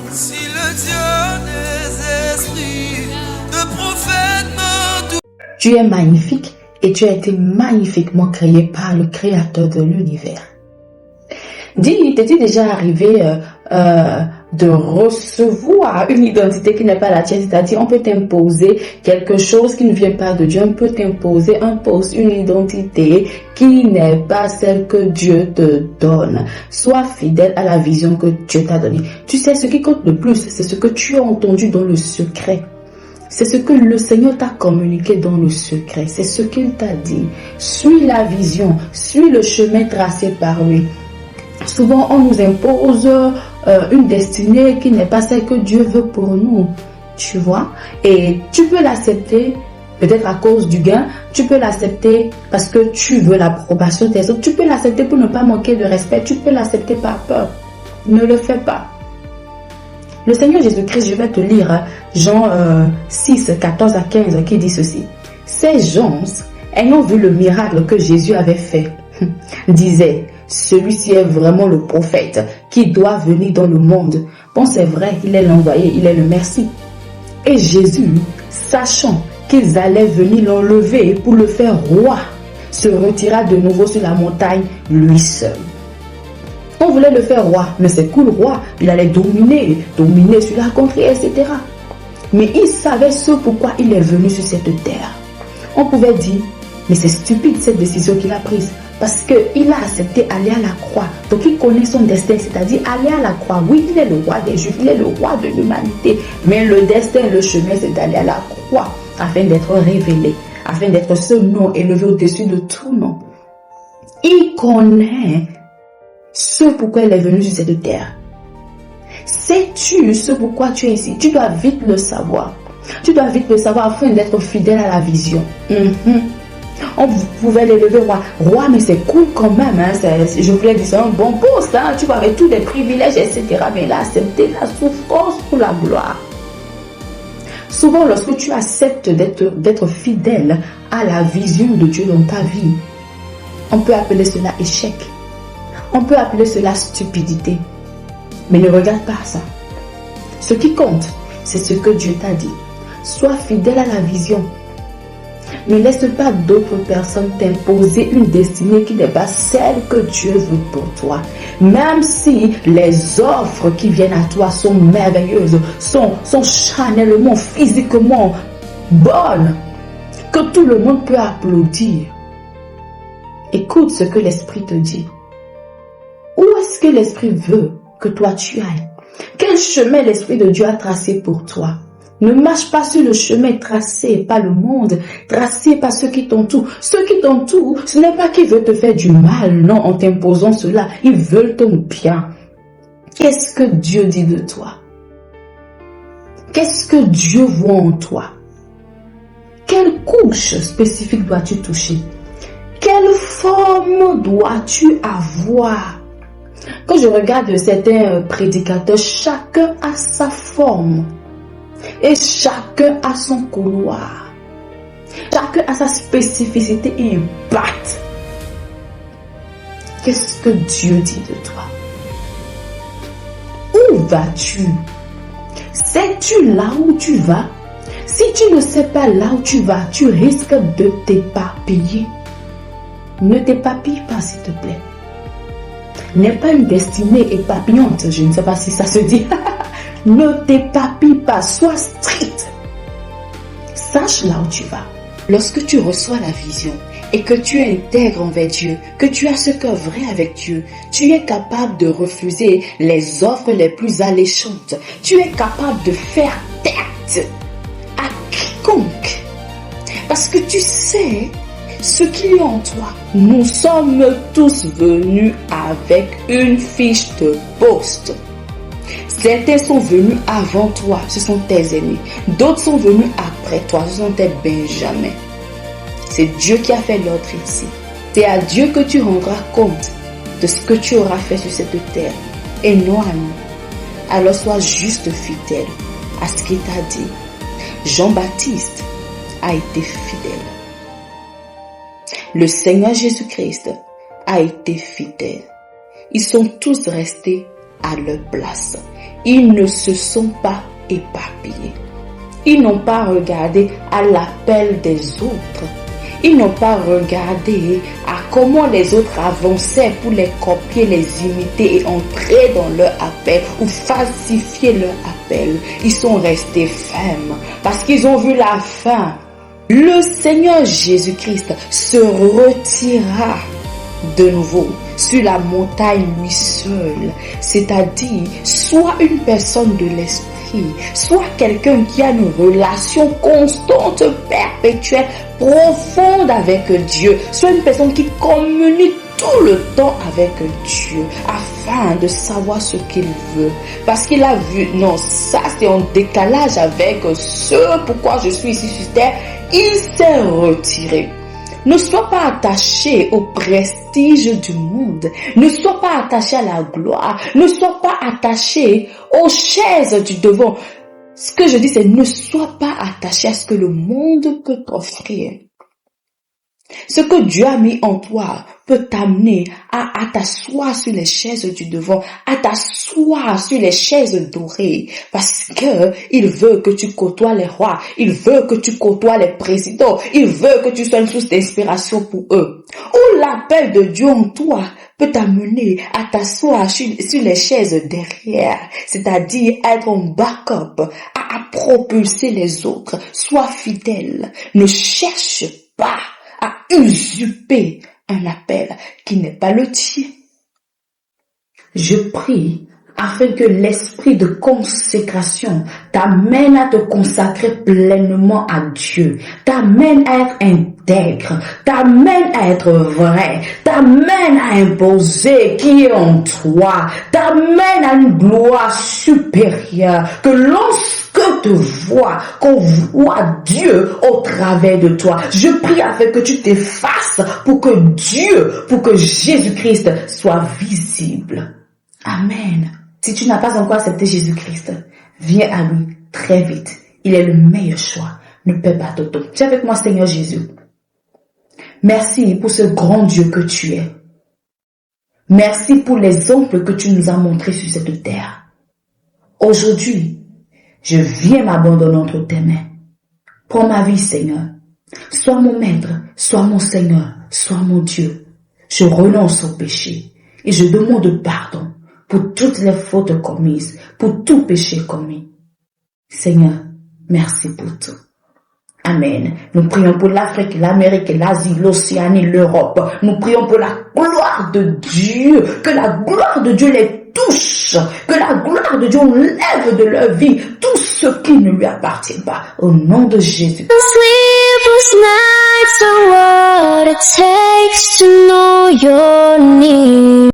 Si le Dieu des esprits, de prophètes m'entoure. Tu es magnifique et tu as été magnifiquement créé par le Créateur de l'univers. Dis, t'es-tu déjà arrivé de recevoir une identité qui n'est pas la tienne? C'est-à-dire, on peut t'imposer quelque chose qui ne vient pas de Dieu. On peut t'imposer un poste, une identité qui n'est pas celle que Dieu te donne. Sois fidèle à la vision que Dieu t'a donnée. Tu sais, ce qui compte le plus, c'est ce que tu as entendu dans le secret. C'est ce que le Seigneur t'a communiqué dans le secret. C'est ce qu'il t'a dit. Suis la vision, suis le chemin tracé par lui. Souvent, on nous impose une destinée qui n'est pas celle que Dieu veut pour nous. Tu vois? Et tu peux l'accepter, peut-être à cause du gain. Tu peux l'accepter parce que tu veux l'approbation des autres. Tu peux l'accepter pour ne pas manquer de respect. Tu peux l'accepter par peur. Ne le fais pas. Le Seigneur Jésus-Christ, je vais te lire Jean 6, 14 à 15 qui dit ceci. Ces gens, ayant vu le miracle que Jésus avait fait, disaient, celui-ci est vraiment le prophète qui doit venir dans le monde. Bon, c'est vrai, il est l'envoyé, il est le Messie. Et Jésus, sachant qu'ils allaient venir l'enlever pour le faire roi, se retira de nouveau sur la montagne, lui seul. On voulait le faire roi, mais c'est cool, roi, il allait dominer sur la contrée, etc. Mais il savait ce pourquoi il est venu sur cette terre. On pouvait dire, mais c'est stupide cette décision qu'il a prise. Parce qu'il a accepté aller à la croix. Donc il connaît son destin, c'est-à-dire aller à la croix. Oui, il est le roi des Juifs, il est le roi de l'humanité. Mais le destin, le chemin, c'est d'aller à la croix afin d'être révélé, afin d'être ce nom élevé au-dessus de tout nom. Il connaît ce pourquoi il est venu sur cette terre. Sais-tu ce pourquoi tu es ici? Tu dois vite le savoir. Tu dois vite le savoir afin d'être fidèle à la vision. On pouvait l'élever roi, mais c'est cool quand même. Hein. Je voulais dire, c'est un bon poste. Hein. Tu vois, avec tous les privilèges, etc. Mais il a accepté la souffrance pour la gloire. Souvent, lorsque tu acceptes d'être fidèle à la vision de Dieu dans ta vie, on peut appeler cela échec. On peut appeler cela stupidité. Mais ne regarde pas ça. Ce qui compte, c'est ce que Dieu t'a dit. Sois fidèle à la vision. Ne laisse pas d'autres personnes t'imposer une destinée qui n'est pas celle que Dieu veut pour toi. Même si les offres qui viennent à toi sont merveilleuses, sont charnellement, physiquement bonnes, que tout le monde peut applaudir. Écoute ce que l'Esprit te dit. Où est-ce que l'Esprit veut que toi tu ailles? Quel chemin l'Esprit de Dieu a tracé pour toi? Ne marche pas sur le chemin tracé par le monde, tracé par ceux qui t'entourent. Ceux qui t'entourent, ce n'est pas qu'ils veulent te faire du mal, non, en t'imposant cela. Ils veulent ton bien. Qu'est-ce que Dieu dit de toi? Qu'est-ce que Dieu voit en toi? Quelle couche spécifique dois-tu toucher? Quelle forme dois-tu avoir? Quand je regarde certains prédicateurs, chacun a sa forme. Et chacun a son couloir. Chacun a sa spécificité et impact. Qu'est-ce que Dieu dit de toi? Où vas-tu? Sais-tu là où tu vas? Si tu ne sais pas là où tu vas, tu risques de t'éparpiller. Ne t'éparpille pas, s'il te plaît. N'est pas une destinée éparpillante. Je ne sais pas si ça se dit. Ne t'éparpille pas, sois strict. Sache là où tu vas. Lorsque tu reçois la vision et que tu es intègre envers Dieu, que tu as ce cœur vrai avec Dieu, tu es capable de refuser les offres les plus alléchantes. Tu es capable de faire tête à quiconque. Parce que tu sais ce qu'il y a en toi. Nous sommes tous venus avec une fiche de poste. Certains sont venus avant toi, ce sont tes ennemis. D'autres sont venus après toi, ce sont tes benjamins. C'est Dieu qui a fait l'ordre ici. C'est à Dieu que tu rendras compte de ce que tu auras fait sur cette terre et non à nous. Alors sois juste fidèle à ce qu'il t'a dit. Jean-Baptiste a été fidèle. Le Seigneur Jésus-Christ a été fidèle. Ils sont tous restés à leur place. ils ne se sont pas éparpillés. Ils n'ont pas regardé à l'appel des autres. Ils n'ont pas regardé à comment les autres avançaient pour les copier, les imiter et entrer dans leur appel ou falsifier leur appel. Ils sont restés fermes parce qu'ils ont vu la fin. Le Seigneur Jésus-Christ se retira de nouveau sur la montagne lui seul, c'est-à-dire soit une personne de l'esprit, soit quelqu'un qui a une relation constante, perpétuelle, profonde avec Dieu, soit une personne qui communique tout le temps avec Dieu afin de savoir ce qu'il veut. Parce qu'il a vu, non, ça c'est en décalage avec ce pourquoi je suis ici sur terre, il s'est retiré. Ne sois pas attaché au prestige du monde. Ne sois pas attaché à la gloire. Ne sois pas attaché aux chaises du devant. Ce que je dis, c'est ne sois pas attaché à ce que le monde peut t'offrir. Ce que Dieu a mis en toi peut t'amener à t'asseoir sur les chaises du devant, à t'asseoir sur les chaises dorées, parce que il veut que tu côtoies les rois, il veut que tu côtoies les présidents, il veut que tu sois une source d'inspiration pour eux. Ou l'appel de Dieu en toi peut t'amener à t'asseoir sur les chaises derrière, c'est-à-dire être en backup, à propulser les autres. Sois fidèle, ne cherche pas à usurper un appel qui n'est pas le tien. Je prie afin que l'esprit de consécration t'amène à te consacrer pleinement à Dieu, t'amène à être intègre, t'amène à être vrai, t'amène à imposer qui est en toi, t'amène à une gloire supérieure, que lorsque te voit, qu'on voit Dieu au travers de toi. Je prie afin que tu t'effaces pour que Dieu, pour que Jésus-Christ soit visible. Amen. Si tu n'as pas encore accepté Jésus-Christ, viens à lui très vite. Il est le meilleur choix. Ne perds pas ton temps. Dis avec moi, Seigneur Jésus. Merci pour ce grand Dieu que tu es. Merci pour l'exemple que tu nous as montré sur cette terre. Aujourd'hui, je viens m'abandonner entre tes mains. Prends ma vie, Seigneur. Sois mon maître, sois mon Seigneur, sois mon Dieu. Je renonce au péché et je demande pardon pour toutes les fautes commises, pour tout péché commis. Seigneur, merci pour tout. Amen. Nous prions pour l'Afrique, l'Amérique, l'Asie, l'Océanie, l'Europe. Nous prions pour la gloire de Dieu, que la gloire de Dieu les touche, que la gloire de Dieu enlève de leur vie tout ce qui ne lui appartient pas. Au nom de Jésus. Sleepless nights are what it takes to know your need.